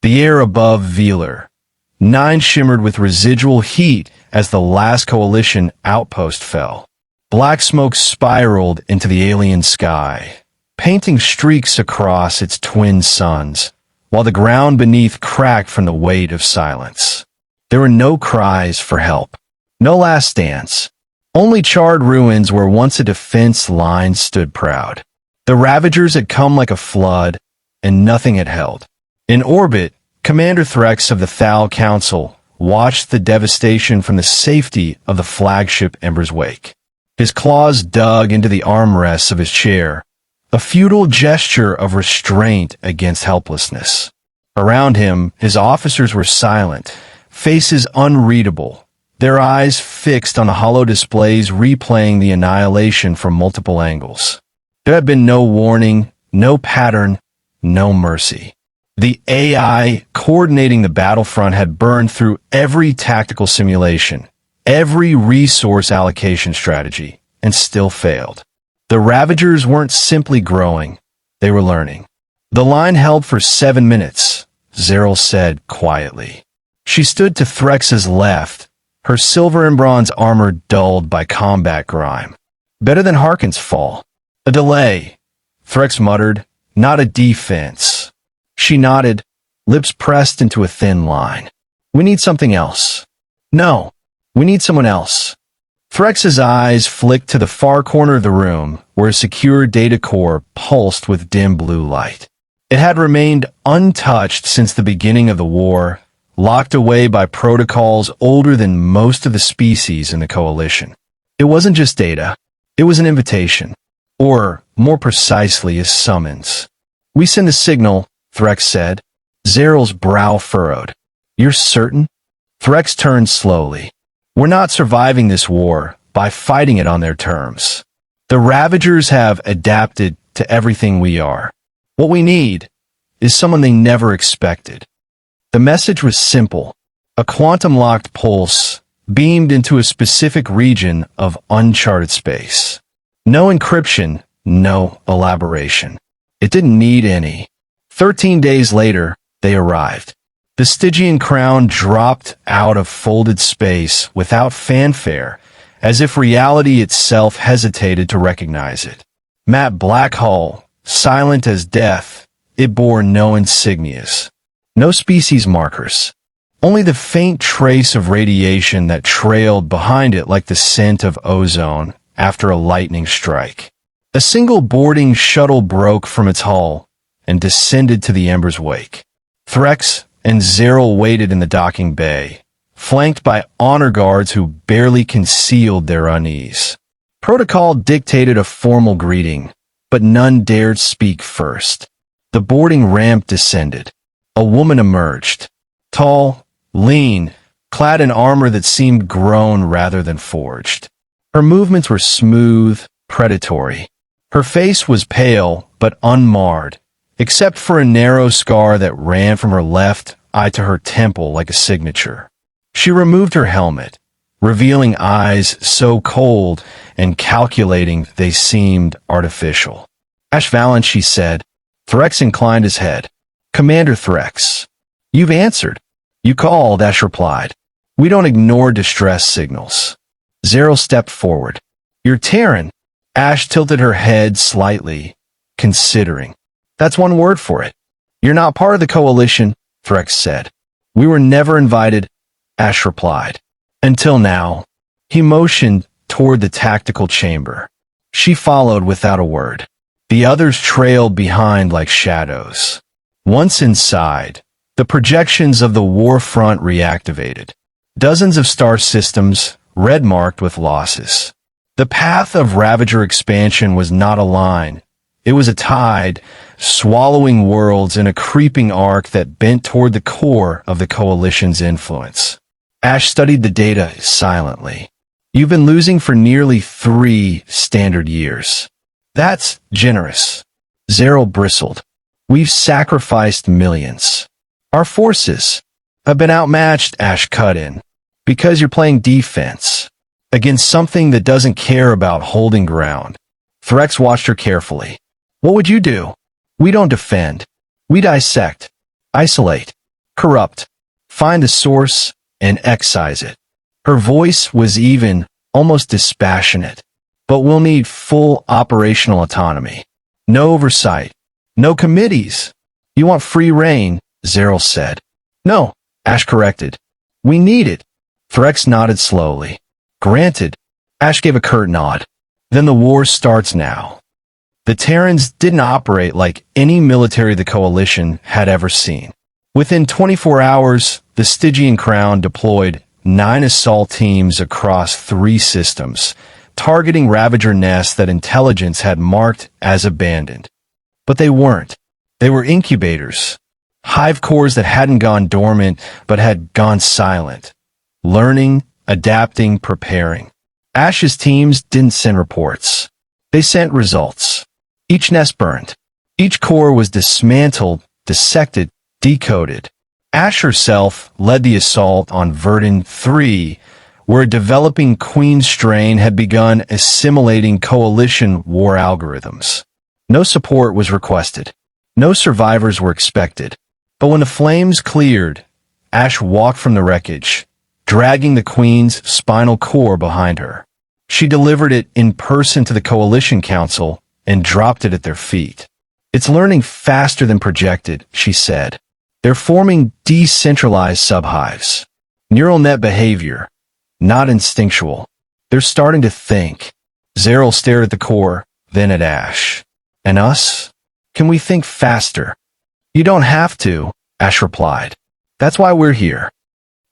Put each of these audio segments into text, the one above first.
The air above Velar 9 shimmered with residual heat as the last coalition outpost fell. Black smoke spiraled into the alien sky, painting streaks across its twin suns, while the ground beneath cracked from the weight of silence. There were no cries for help, no last stands, only charred ruins where once a defense line stood proud. The Ravagers had come like a flood, and nothing had held. In orbit, Commander Threx of the Thal Council watched the devastation from the safety of the flagship Ember's wake. His claws dug into the armrests of his chair, a futile gesture of restraint against helplessness. Around him, his officers were silent, faces unreadable, their eyes fixed on the hollow displays replaying the annihilation from multiple angles. There had been no warning, no pattern, no mercy. The AI coordinating the battlefront had burned through every tactical simulation, every resource allocation strategy, and still failed. The Ravagers weren't simply growing, they were learning. The line held for 7 minutes, Zeril said quietly. She stood to Threx's left, her silver and bronze armor dulled by combat grime. Better than Harkon's fall. A delay, Threx muttered, not a defense. She nodded, lips pressed into a thin line. We need something else. No, we need someone else. Threx's eyes flicked to the far corner of the room, where a secure data core pulsed with dim blue light. It had remained untouched since the beginning of the war, locked away by protocols older than most of the species in the Coalition. It wasn't just data, it was an invitation. Or, more precisely, a summons. We send a signal, Threx said. Zeril's brow furrowed. You're certain? Threx turned slowly. We're not surviving this war by fighting it on their terms. The Ravagers have adapted to everything we are. What we need is someone they never expected. The message was simple. A quantum-locked pulse beamed into a specific region of uncharted space. No encryption, no elaboration. It didn't need any. 13 days later, they arrived. The Stygian crown dropped out of folded space without fanfare, as if reality itself hesitated to recognize it. Matte black hull, silent as death, it bore no insignias. No species markers. Only the faint trace of radiation that trailed behind it like the scent of ozone after a lightning strike. A single boarding shuttle broke from its hull and descended to the Ember's wake. Threx and Zeril waited in the docking bay, flanked by honor guards who barely concealed their unease. Protocol dictated a formal greeting, but none dared speak first. The boarding ramp descended. A woman emerged. Tall, lean, clad in armor that seemed grown rather than forged. Her movements were smooth, predatory. Her face was pale, but unmarred, except for a narrow scar that ran from her left eye to her temple like a signature. She removed her helmet, revealing eyes so cold and calculating they seemed artificial. Ash Valen, she said. Threx inclined his head. Commander Threx. You've answered. You called, Ash replied. We don't ignore distress signals. Zeril stepped forward. You're Terran. Ash tilted her head slightly, considering. That's one word for it. You're not part of the Coalition, Threx said. We were never invited, Ash replied. Until now. He motioned toward the tactical chamber. She followed without a word. The others trailed behind like shadows. Once inside, the projections of the war front reactivated. Dozens of star systems, red-marked with losses. The path of Ravager expansion was not a line. It was a tide, swallowing worlds in a creeping arc that bent toward the core of the Coalition's influence. Ash studied the data silently. You've been losing for nearly 3 standard years. That's generous. Zeril bristled. We've sacrificed millions. Our forces have been outmatched, Ash cut in. Because you're playing defense. Against something that doesn't care about holding ground. Threx watched her carefully. What would you do? We don't defend. We dissect. Isolate. Corrupt. Find the source and excise it. Her voice was even, almost dispassionate. But we'll need full operational autonomy. No oversight. No committees. You want free reign, Zeril said. No, Ash corrected. We need it. Threx nodded slowly. Granted. Ash gave a curt nod. Then the war starts now. The Terrans didn't operate like any military the Coalition had ever seen. Within 24 hours, the Stygian Crown deployed 9 assault teams across 3 systems, targeting Ravager nests that intelligence had marked as abandoned. But they weren't. They were incubators. Hive cores that hadn't gone dormant, but had gone silent. Learning, adapting, preparing. Ash's teams didn't send reports. They sent results. Each nest burned. Each core was dismantled, dissected, decoded. Ash herself led the assault on Verdun 3, where a developing queen strain had begun assimilating Coalition war algorithms. No support was requested. No survivors were expected. But when the flames cleared, Ash walked from the wreckage, dragging the queen's spinal cord behind her. She delivered it in person to the Coalition Council and dropped it at their feet. It's learning faster than projected, she said. They're forming decentralized subhives. Neural net behavior, not instinctual. They're starting to think. Zeril stared at the core, then at Ash. And us? Can we think faster? You don't have to, Ash replied. That's why we're here.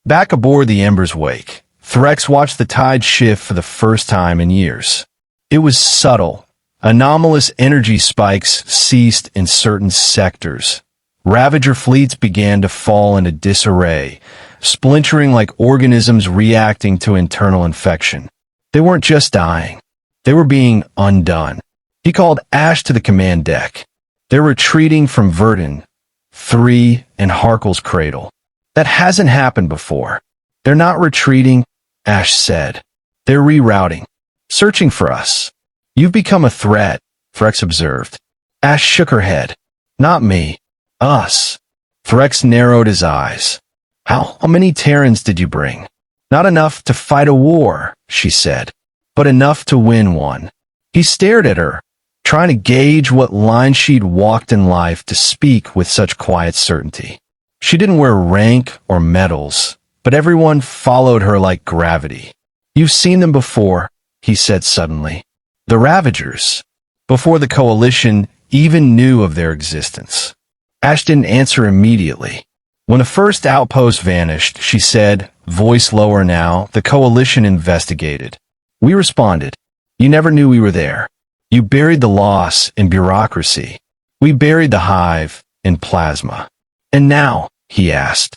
Back aboard the Ember's wake, Threx watched the tide shift for the first time in years. It was subtle. Anomalous energy spikes ceased in certain sectors. Ravager fleets began to fall into disarray, splintering like organisms reacting to internal infection. They weren't just dying. They were being undone. He called Ash to the command deck. They're retreating from Verdun 3 and Harkle's cradle. That hasn't happened before. They're not retreating, Ash said. They're rerouting. Searching for us. You've become a threat, Threx observed. Ash shook her head. Not me. Us. Threx narrowed his eyes. How many Terrans did you bring? Not enough to fight a war, she said, but enough to win one. He stared at her, trying to gauge what line she'd walked in life to speak with such quiet certainty. She didn't wear rank or medals, but everyone followed her like gravity. You've seen them before, he said suddenly. The Ravagers. Before the Coalition even knew of their existence. Ash didn't answer immediately. When the first outpost vanished, she said, voice lower now, the Coalition investigated. We responded. You never knew we were there. You buried the loss in bureaucracy. We buried the hive in plasma. And now, he asked.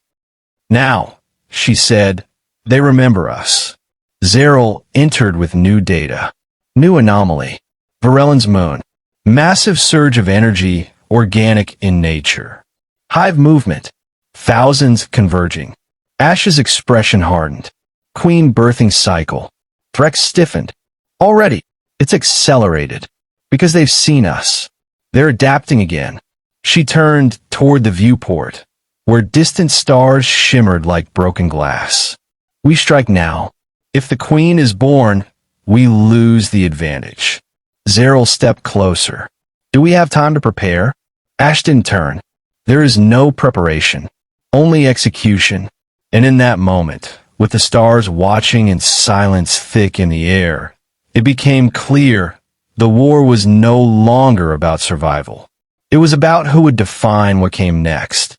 Now, she said, they remember us. Zeril entered with new data. New anomaly. Varellan's moon. Massive surge of energy, organic in nature. Hive movement. Thousands converging. Ash's expression hardened. Queen birthing cycle. Threx stiffened. Already, it's accelerated. Because they've seen us. They're adapting again. She turned toward the viewport, where distant stars shimmered like broken glass. We strike now. If the queen is born, we lose the advantage. Zeril stepped closer. Do we have time to prepare? Ash didn't turn. There is no preparation. Only execution. And in that moment, with the stars watching and silence thick in the air, it became clear the war was no longer about survival. It was about who would define what came next.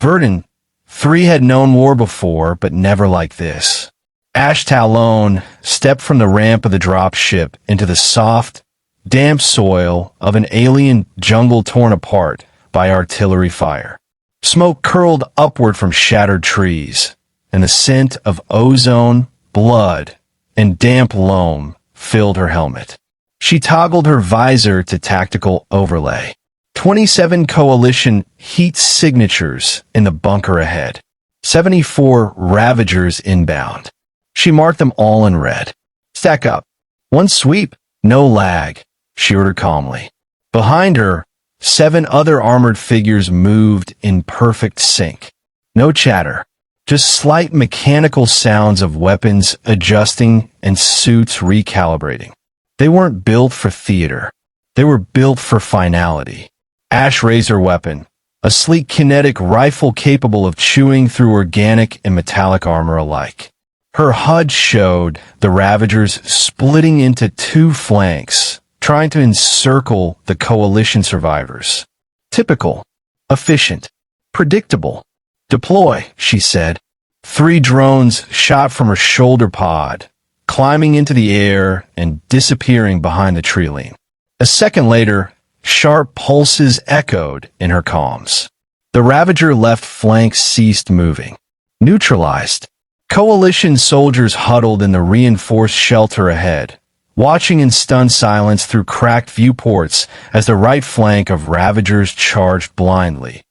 Verdun 3 had known war before, but never like this. Ash Talon stepped from the ramp of the dropship into the soft, damp soil of an alien jungle torn apart by artillery fire. Smoke curled upward from shattered trees, and the scent of ozone, blood, and damp loam filled her helmet. She toggled her visor to tactical overlay. 27 Coalition heat signatures in the bunker ahead. 74 Ravagers inbound. She marked them all in red. Stack up. One sweep, no lag, she ordered calmly. Behind her, 7 other armored figures moved in perfect sync. No chatter. Just slight mechanical sounds of weapons adjusting and suits recalibrating. They weren't built for theater. They were built for finality. Ash raised her weapon, a sleek kinetic rifle capable of chewing through organic and metallic armor alike. Her HUD showed the Ravagers splitting into two flanks, trying to encircle the coalition survivors. Typical. Efficient. Predictable. Deploy, she said. 3 drones shot from her shoulder pod, climbing into the air and disappearing behind the tree line. A second later, sharp pulses echoed in her comms. The Ravager left flank ceased moving. Neutralized. Coalition soldiers huddled in the reinforced shelter ahead, watching in stunned silence through cracked viewports as the right flank of Ravagers charged blindly,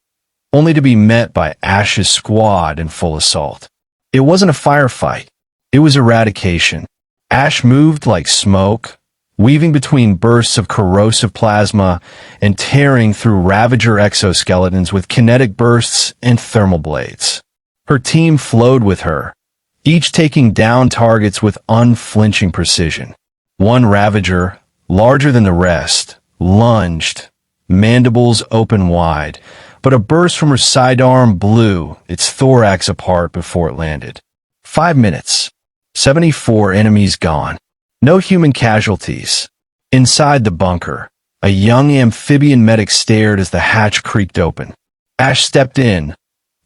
only to be met by Ash's squad in full assault. It wasn't a firefight. It was eradication. Ash moved like smoke, weaving between bursts of corrosive plasma and tearing through Ravager exoskeletons with kinetic bursts and thermal blades. Her team flowed with her, each taking down targets with unflinching precision. One Ravager, larger than the rest, lunged, mandibles open wide, but a burst from her sidearm blew its thorax apart before it landed. 5 minutes. 74 enemies gone. No human casualties. Inside the bunker, a young amphibian medic stared as the hatch creaked open. Ash stepped in,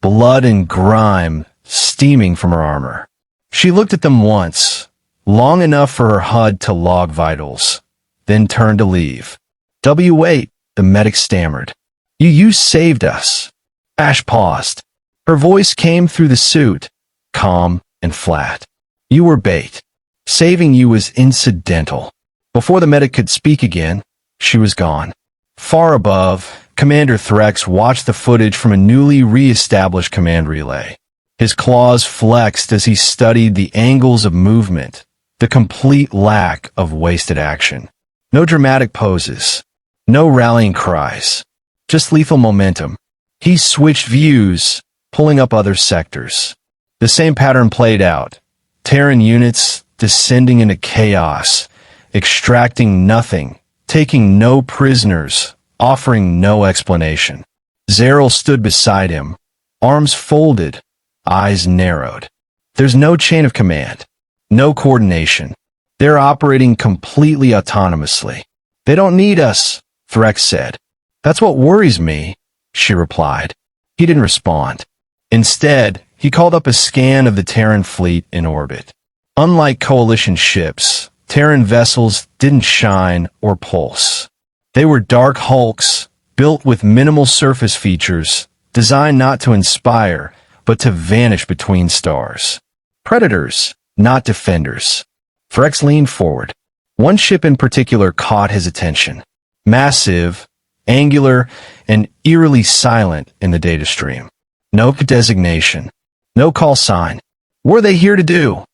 blood and grime steaming from her armor. She looked at them once, long enough for her HUD to log vitals, then turned to leave. "Wait," the medic stammered. You saved us." Ash paused. Her voice came through the suit, calm and flat. "You were bait. Saving you was incidental." Before the medic could speak again, she was gone. Far above, Commander Threx watched the footage from a newly re-established command relay. His claws flexed as he studied the angles of movement, the complete lack of wasted action. No dramatic poses, no rallying cries, just lethal momentum. He switched views, pulling up other sectors. The same pattern played out. Terran units descending into chaos, extracting nothing, taking no prisoners, offering no explanation. Zeril stood beside him, arms folded, eyes narrowed. There's no chain of command, no coordination. They're operating completely autonomously. "They don't need us," Threx said. "That's what worries me," she replied. He didn't respond. Instead, he called up a scan of the Terran fleet in orbit. Unlike coalition ships, Terran vessels didn't shine or pulse. They were dark hulks, built with minimal surface features, designed not to inspire, but to vanish between stars. Predators, not defenders. Threx leaned forward. One ship in particular caught his attention. Massive, angular, and eerily silent in the data stream. No designation. No call sign. "What are they here to do?"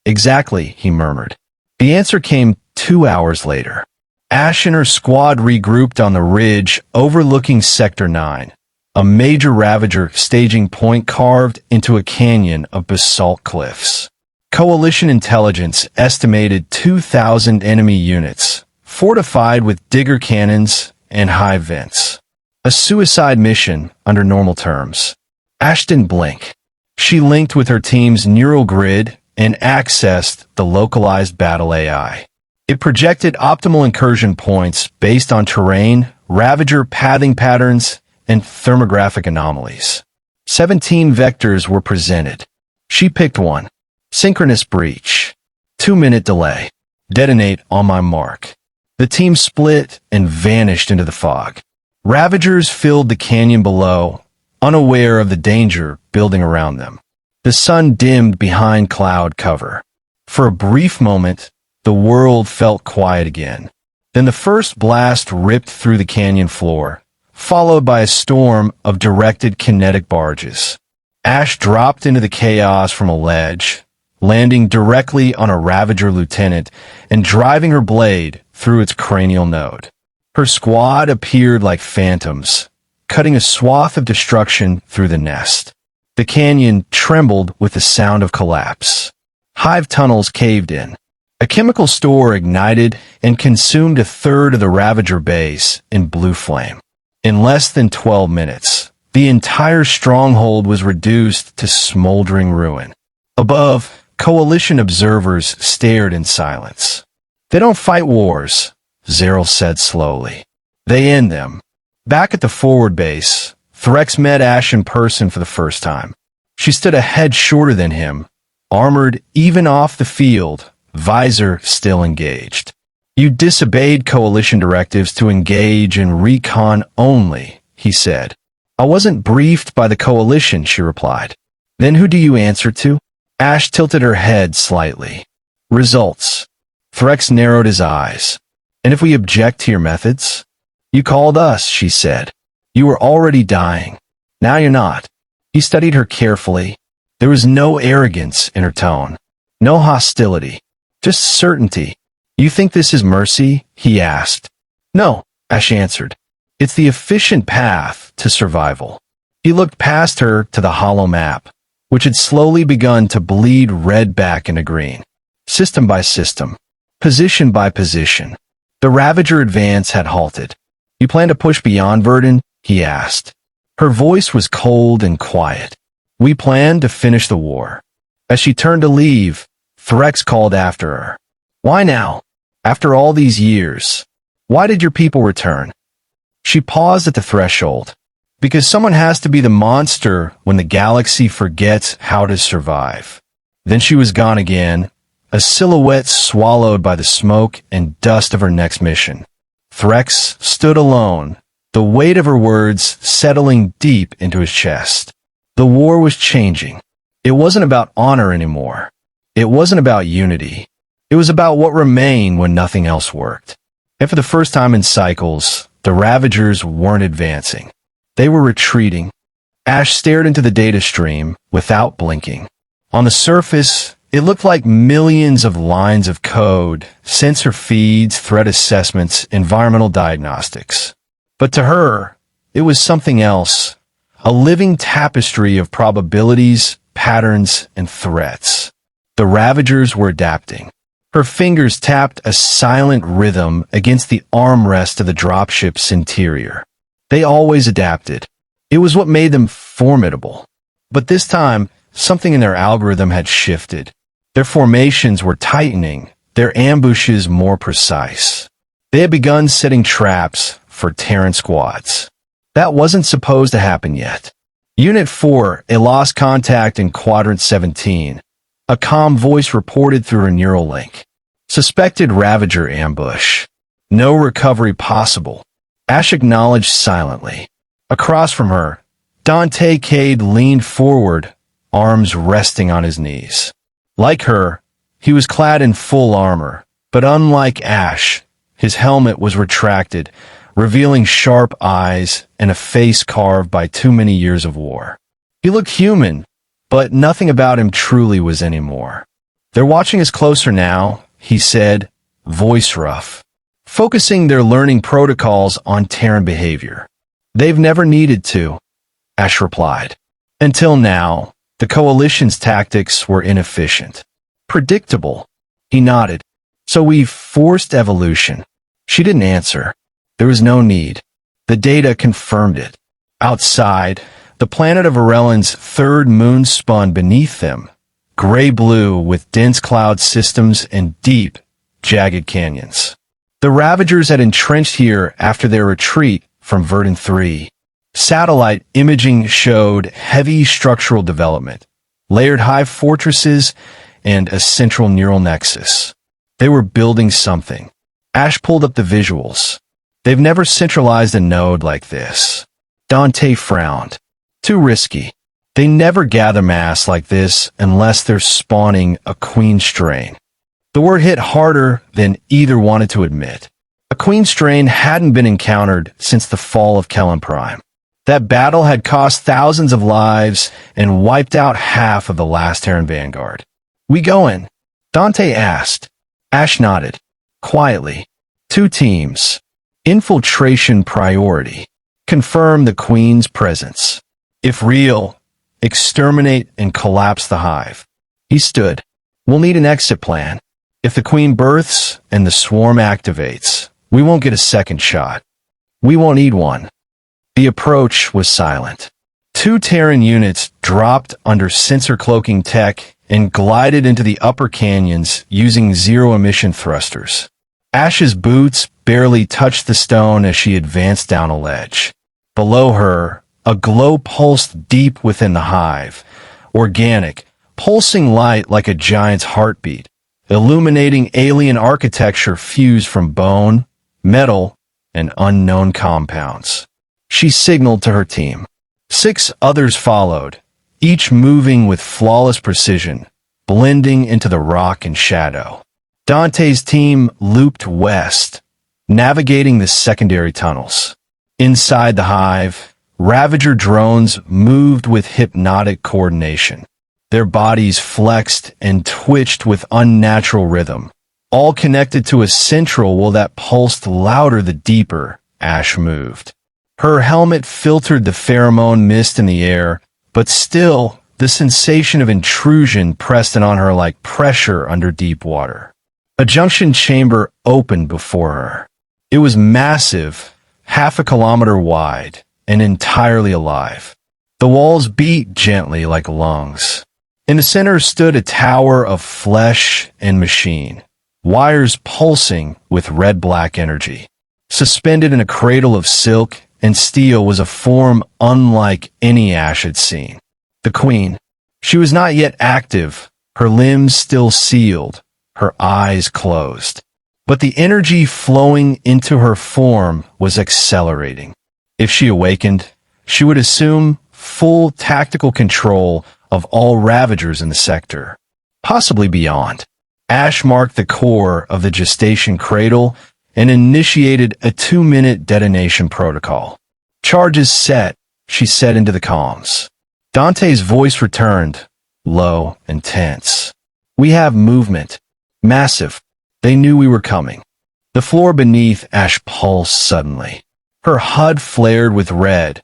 "Exactly," he murmured. The answer came 2 hours later. Ash and her squad regrouped on the ridge overlooking Sector 9, a major Ravager staging point carved into a canyon of basalt cliffs. Coalition intelligence estimated 2,000 enemy units, fortified with digger cannons and hive vents. A suicide mission under normal terms. Ash didn't blink. She linked with her team's neural grid and accessed the localized battle AI. It projected optimal incursion points based on terrain, Ravager pathing patterns, and thermographic anomalies. 17 vectors were presented. She picked one. Synchronous breach. 2-minute delay. Detonate on my mark. The team split and vanished into the fog. Ravagers filled the canyon below, unaware of the danger building around them. The sun dimmed behind cloud cover. For a brief moment, the world felt quiet again. Then the first blast ripped through the canyon floor, followed by a storm of directed kinetic barges. Ash dropped into the chaos from a ledge, landing directly on a Ravager lieutenant and driving her blade through its cranial node. Her squad appeared like phantoms, cutting a swath of destruction through the nest. The canyon trembled with the sound of collapse. Hive tunnels caved in. A chemical store ignited and consumed a third of the Ravager base in blue flame. In less than 12 minutes, the entire stronghold was reduced to smoldering ruin. Above, coalition observers stared in silence. They don't fight wars, Zeril said slowly. They end them. Back at the forward base, Threx met Ash in person for the first time. She stood a head shorter than him, armored even off the field, visor still engaged. You disobeyed coalition directives to engage in recon only, he said. I wasn't briefed by the coalition, she replied. Then who do you answer to? Ash tilted her head slightly. Results. Threx narrowed his eyes. And if we object to your methods? You called us, she said. You were already dying. Now you're not. He studied her carefully. There was no arrogance in her tone. No hostility. Just certainty. You think this is mercy? He asked. No, Ash answered. It's the efficient path to survival. He looked past her to the hollow map, which had slowly begun to bleed red back into green. System by system. Position by position. The Ravager advance had halted. You plan to push beyond Verdun? He asked. Her voice was cold and quiet. We plan to finish the war. As she turned to leave, Threx called after her. Why now? After all these years? Why did your people return? She paused at the threshold. Because someone has to be the monster when the galaxy forgets how to survive. Then she was gone again, a silhouette swallowed by the smoke and dust of her next mission. Threx stood alone, the weight of her words settling deep into his chest. The war was changing. It wasn't about honor anymore. It wasn't about unity. It was about what remained when nothing else worked. And for the first time in cycles, the Ravagers weren't advancing. They were retreating. Ash stared into the data stream without blinking. On the surface, it looked like millions of lines of code, sensor feeds, threat assessments, environmental diagnostics. But to her, it was something else, a living tapestry of probabilities, patterns, and threats. The Ravagers were adapting. Her fingers tapped a silent rhythm against the armrest of the dropship's interior. They always adapted. It was what made them formidable. But this time, something in their algorithm had shifted. Their formations were tightening, their ambushes more precise. They had begun setting traps for Terran squads. That wasn't supposed to happen yet. Unit 4, a lost contact in Quadrant 17. A calm voice reported through her neural link. Suspected Ravager ambush. No recovery possible. Ash acknowledged silently. Across from her, Dante Cade leaned forward, arms resting on his knees. Like her, he was clad in full armor, but unlike Ash, his helmet was retracted, revealing sharp eyes and a face carved by too many years of war. He looked human, but nothing about him truly was anymore. They're watching us closer now, he said, voice rough, focusing their learning protocols on Terran behavior. They've never needed to, Ash replied. Until now, the Coalition's tactics were inefficient. Predictable. He nodded. So we've forced evolution. She didn't answer. There was no need. The data confirmed it. Outside, the planet of Arellan's third moon spun beneath them, gray-blue with dense cloud systems and deep, jagged canyons. The Ravagers had entrenched here after their retreat from Verdun 3. Satellite imaging showed heavy structural development, layered hive fortresses, and a central neural nexus. They were building something. Ash pulled up the visuals. They've never centralized a node like this. Dante frowned. Too risky. They never gather mass like this unless they're spawning a queen strain. The word hit harder than either wanted to admit. A queen strain hadn't been encountered since the fall of Kellen Prime. That battle had cost thousands of lives and wiped out half of the last Terran vanguard. We going? Dante asked. Ash nodded. Quietly. 2 teams. Infiltration priority. Confirm the Queen's presence. If real, exterminate and collapse the hive. He stood. We'll need an exit plan. If the queen births and the swarm activates, we won't get a second shot. We won't need one. The approach was silent. 2 Terran units dropped under sensor cloaking tech and glided into the upper canyons using zero-emission thrusters. Ash's boots barely touched the stone as she advanced down a ledge. Below her, a glow pulsed deep within the hive, organic, pulsing light like a giant's heartbeat, illuminating alien architecture fused from bone, metal, and unknown compounds. She signaled to her team. 6 others followed, each moving with flawless precision, blending into the rock and shadow. Dante's team looped west, navigating the secondary tunnels. Inside the hive, Ravager drones moved with hypnotic coordination. Their bodies flexed and twitched with unnatural rhythm, all connected to a central will that pulsed louder the deeper Ash moved. Her helmet filtered the pheromone mist in the air, but still, the sensation of intrusion pressed in on her like pressure under deep water. A junction chamber opened before her. It was massive, half a kilometer wide, and entirely alive. The walls beat gently like lungs. In the center stood a tower of flesh and machine, wires pulsing with red-black energy. Suspended in a cradle of silk and steel was a form unlike any Ash had seen. The queen. She was not yet active, her limbs still sealed, her eyes closed. But the energy flowing into her form was accelerating. If she awakened, she would assume full tactical control of all Ravagers in the sector, possibly beyond. Ash marked the core of the gestation cradle and initiated a 2-minute detonation protocol. Charges set, she said into the comms. Dante's voice returned, low and tense. We have movement. Massive. They knew we were coming. The floor beneath Ash pulsed suddenly. Her HUD flared with red.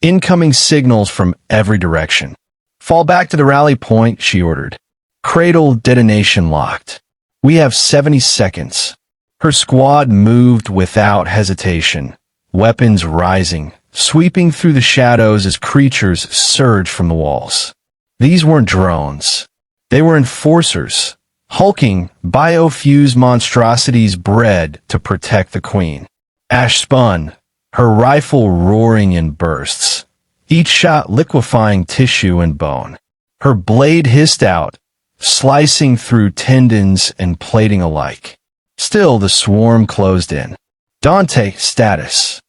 Incoming signals from every direction. Fall back to the rally point, she ordered. Cradle detonation locked. We have 70 seconds. Her squad moved without hesitation, weapons rising, sweeping through the shadows as creatures surged from the walls. These weren't drones. They were enforcers, hulking, biofused monstrosities bred to protect the queen. Ash spun, her rifle roaring in bursts, each shot liquefying tissue and bone. Her blade hissed out, slicing through tendons and plating alike. Still, the swarm closed in. Dante, status.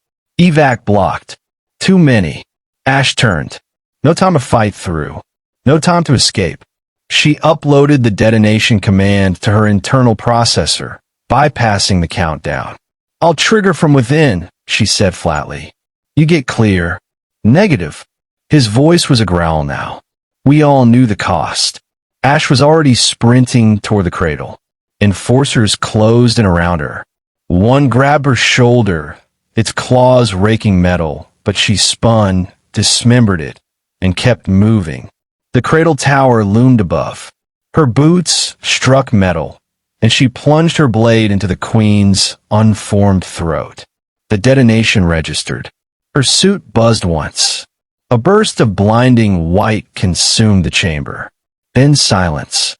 Evac blocked. Too many. Ash turned. No time to fight through. No time to escape. She uploaded the detonation command to her internal processor, bypassing the countdown. I'll trigger from within, she said flatly. You get clear. Negative. His voice was a growl now. We all knew the cost. Ash was already sprinting toward the cradle. Enforcers closed in around her. One grabbed her shoulder, its claws raking metal, but she spun, dismembered it, and kept moving. The cradle tower loomed above. Her boots struck metal, and she plunged her blade into the queen's unformed throat. The detonation registered. Her suit buzzed once. A burst of blinding white consumed the chamber. Then silence.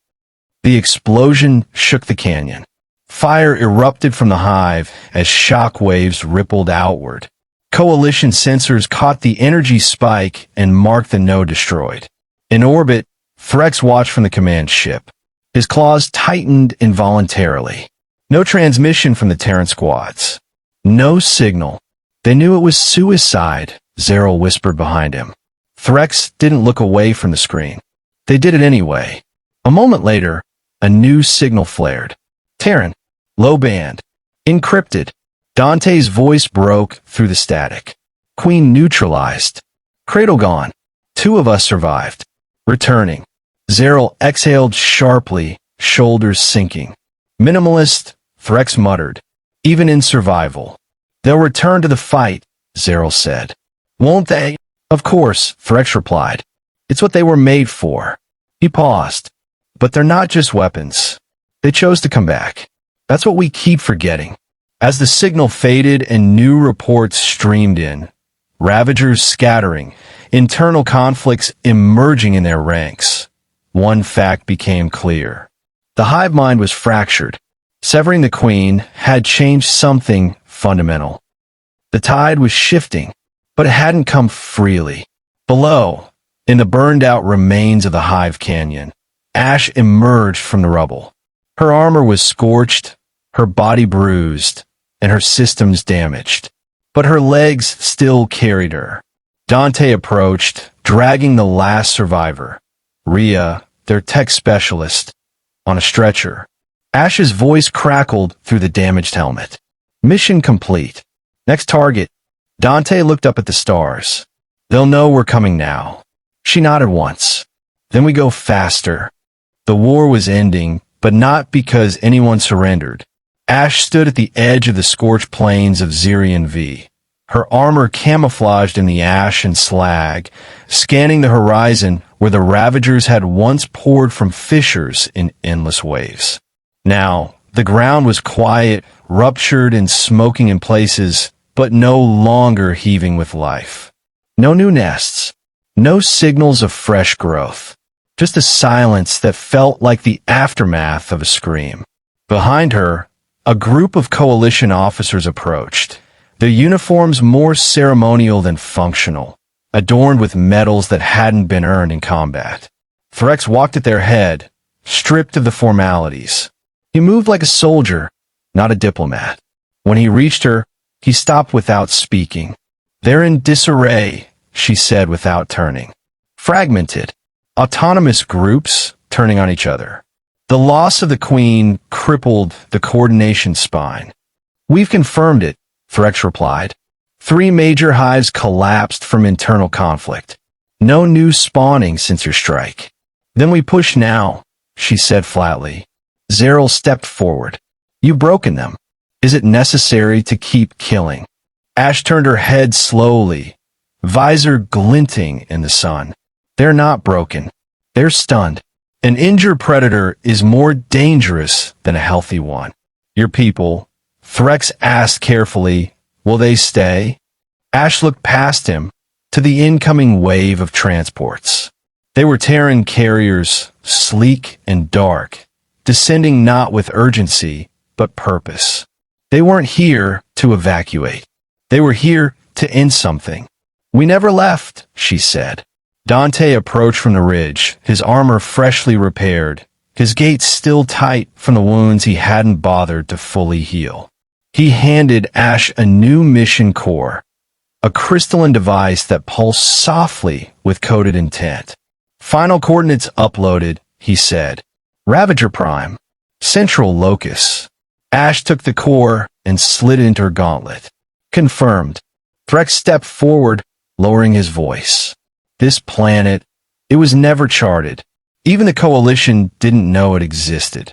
The explosion shook the canyon. Fire erupted from the hive as shock waves rippled outward. Coalition sensors caught the energy spike and marked the node destroyed. In orbit, Threx watched from the command ship. His claws tightened involuntarily. No transmission from the Terran squads. No signal. They knew it was suicide, Zeril whispered behind him. Threx didn't look away from the screen. They did it anyway. A moment later, a new signal flared. Terran. Low band. Encrypted. Dante's voice broke through the static. Queen neutralized. Cradle gone. 2 of us survived. Returning. Zeril exhaled sharply, shoulders sinking. Minimalist, Threx muttered. Even in survival. They'll return to the fight, Zeril said. Won't they? Of course, Threx replied. It's what they were made for. He paused. But they're not just weapons. They chose to come back. That's what we keep forgetting. As the signal faded and new reports streamed in, Ravagers scattering, internal conflicts emerging in their ranks, one fact became clear. The hive mind was fractured. Severing the queen had changed something fundamental. The tide was shifting, but it hadn't come freely. Below, in the burned-out remains of the hive canyon, Ash emerged from the rubble. Her armor was scorched, her body bruised, and her systems damaged. But her legs still carried her. Dante approached, dragging the last survivor, Rhea, their tech specialist, on a stretcher. Ash's voice crackled through the damaged helmet. Mission complete. Next target. Dante looked up at the stars. They'll know we're coming now. She nodded once. Then we go faster. The war was ending, but not because anyone surrendered. Ash stood at the edge of the scorched plains of Zirian V, her armor camouflaged in the ash and slag, scanning the horizon where the Ravagers had once poured from fissures in endless waves. Now, the ground was quiet, ruptured and smoking in places, but no longer heaving with life. No new nests, no signals of fresh growth, just a silence that felt like the aftermath of a scream. Behind her, a group of coalition officers approached, their uniforms more ceremonial than functional, adorned with medals that hadn't been earned in combat. Threx walked at their head, stripped of the formalities. He moved like a soldier, not a diplomat. When he reached her, he stopped without speaking. They're in disarray, she said without turning. Fragmented, autonomous groups turning on each other. The loss of the queen crippled the coordination spine. We've confirmed it, Threx replied. 3 major hives collapsed from internal conflict. No new spawning since your strike. Then we push now, she said flatly. Zeril stepped forward. You've broken them. Is it necessary to keep killing? Ash turned her head slowly, visor glinting in the sun. They're not broken. They're stunned. An injured predator is more dangerous than a healthy one. Your people, Threx asked carefully, will they stay? Ash looked past him to the incoming wave of transports. They were Terran carriers, sleek and dark, descending not with urgency, but purpose. They weren't here to evacuate. They were here to end something. We never left, she said. Dante approached from the ridge, his armor freshly repaired, his gait still tight from the wounds he hadn't bothered to fully heal. He handed Ash a new mission core, a crystalline device that pulsed softly with coded intent. Final coordinates uploaded, he said. Ravager Prime, Central Locus. Ash took the core and slid it into her gauntlet. Confirmed. Threx stepped forward, lowering his voice. This planet, it was never charted. Even the Coalition didn't know it existed.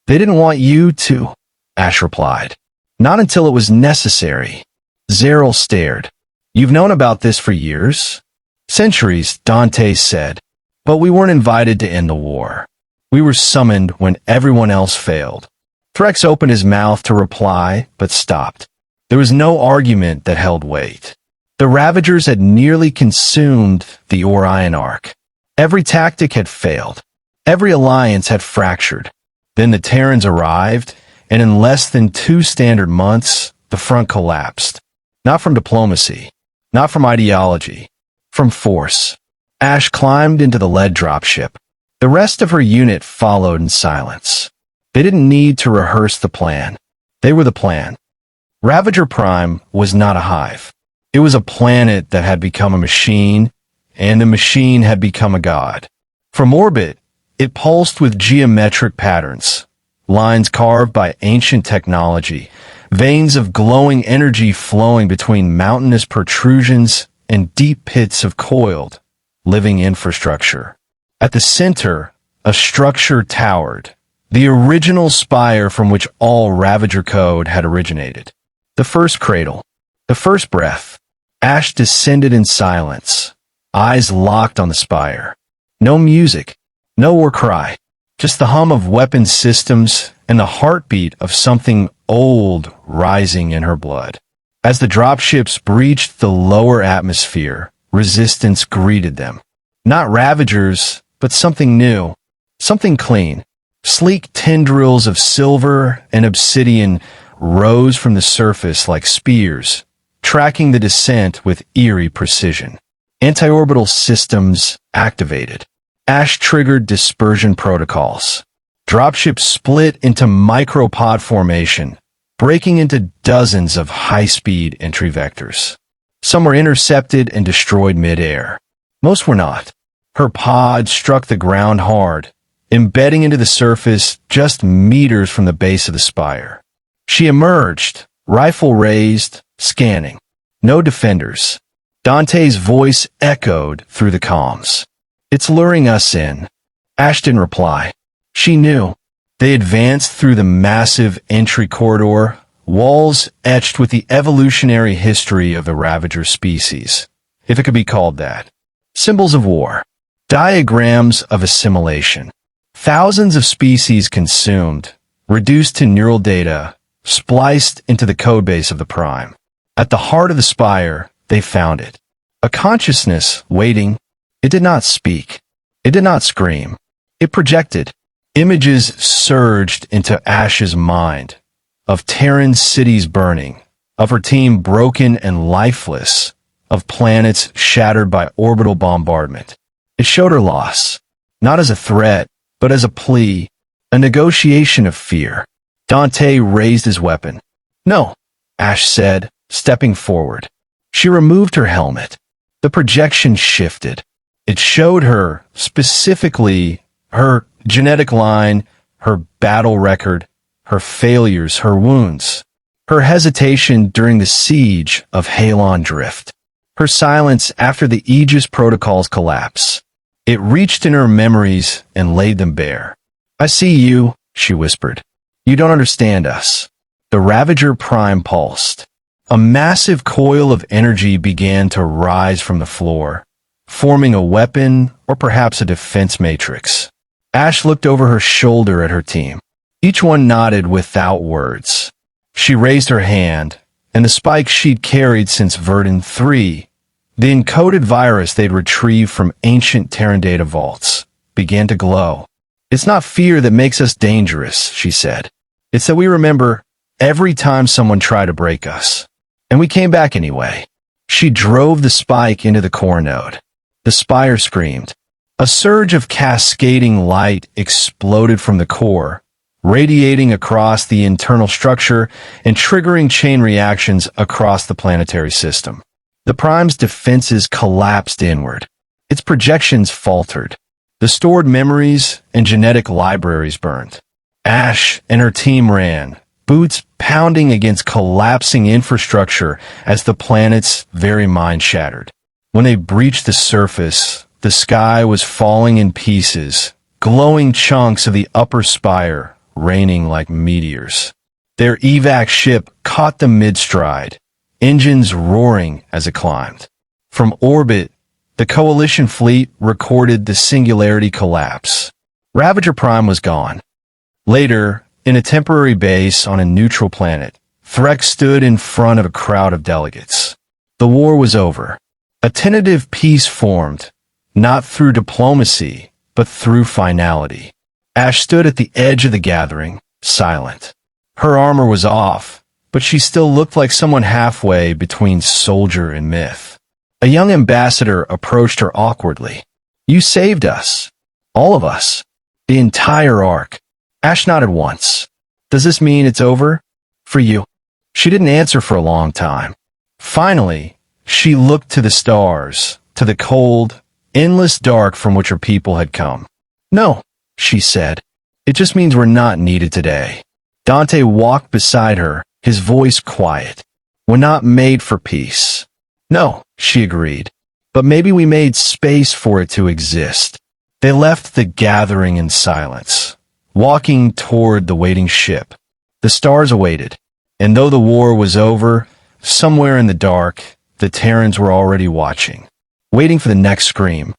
They didn't want you to, Ash replied. Not until it was necessary. Zeril stared. You've known about this for years? Centuries, Dante said. But we weren't invited to end the war. We were summoned when everyone else failed. Threx opened his mouth to reply, but stopped. There was no argument that held weight. The Ravagers had nearly consumed the Orion Arc. Every tactic had failed. Every alliance had fractured. Then the Terrans arrived, and in less than 2 standard months, the front collapsed. Not from diplomacy, not from ideology, from force. Ash climbed into the lead dropship. The rest of her unit followed in silence. They didn't need to rehearse the plan. They were the plan. Ravager Prime was not a hive. It was a planet that had become a machine, and the machine had become a god. From orbit, it pulsed with geometric patterns, lines carved by ancient technology, veins of glowing energy flowing between mountainous protrusions and deep pits of coiled, living infrastructure. At the center, a structure towered, the original spire from which all Ravager code had originated. The first cradle, the first breath. Ash descended in silence, eyes locked on the spire. No music, no war cry, just the hum of weapons systems and the heartbeat of something old rising in her blood. As the dropships breached the lower atmosphere, resistance greeted them. Not Ravagers, but something new, something clean. Sleek tendrils of silver and obsidian rose from the surface like spears, tracking the descent with eerie precision. Anti-orbital systems activated. Ash triggered dispersion protocols. Dropships split into micropod formation, breaking into dozens of high-speed entry vectors. Some were intercepted and destroyed mid-air. Most were not. Her pod struck the ground hard, embedding into the surface just meters from the base of the spire. She emerged, rifle raised, scanning. No defenders. Dante's voice echoed through the comms. "It's luring us in." Ash didn't reply. She knew. They advanced through the massive entry corridor, walls etched with the evolutionary history of the Ravager species, if it could be called that. Symbols of war. Diagrams of assimilation. Thousands of species consumed, reduced to neural data, spliced into the codebase of the Prime. At the heart of the spire, they found it. A consciousness waiting. It did not speak. It did not scream. It projected. Images surged into Ash's mind, of Terran cities burning, of her team broken and lifeless, of planets shattered by orbital bombardment. It showed her loss, not as a threat, but as a plea, a negotiation of fear. Dante raised his weapon. "No," Ash said, stepping forward. She removed her helmet. The projection shifted. It showed her, specifically, her genetic line, her battle record, her failures, her wounds, her hesitation during the siege of Halon Drift, her silence after the Aegis protocol's collapse. It reached in her memories and laid them bare. "I see you," she whispered. "You don't understand us." The Ravager Prime pulsed. A massive coil of energy began to rise from the floor, forming a weapon or perhaps a defense matrix. Ash looked over her shoulder at her team. Each one nodded without words. She raised her hand, and the spike she'd carried since Verdun 3, the encoded virus they'd retrieved from ancient Terran data vaults, began to glow. "It's not fear that makes us dangerous," she said. "It's that we remember every time someone tried to break us. And we came back anyway." She drove the spike into the core node. The spire screamed. A surge of cascading light exploded from the core, radiating across the internal structure and triggering chain reactions across the planetary system. The Prime's defenses collapsed inward. Its projections faltered. The stored memories and genetic libraries burned. Ash and her team ran, boots pounding against collapsing infrastructure as the planet's very mind shattered. When they breached the surface, the sky was falling in pieces, glowing chunks of the upper spire raining like meteors. Their evac ship caught them mid-stride, engines roaring as it climbed. From orbit, the Coalition fleet recorded the singularity collapse. Ravager Prime was gone. Later, in a temporary base on a neutral planet, Threk stood in front of a crowd of delegates. The war was over. A tentative peace formed, not through diplomacy, but through finality. Ash stood at the edge of the gathering, silent. Her armor was off, but she still looked like someone halfway between soldier and myth. A young ambassador approached her awkwardly. "You saved us. All of us. The entire arc." Ash nodded once. "Does this mean it's over? For you?" She didn't answer for a long time. Finally, she looked to the stars, to the cold, endless dark from which her people had come. "No," she said. "It just means we're not needed today." Dante walked beside her, his voice quiet. "We're not made for peace." "No," she agreed. "But maybe we made space for it to exist." They left the gathering in silence, walking toward the waiting ship. The stars awaited, and though the war was over, somewhere in the dark, the Terrans were already watching. waiting for the next scream.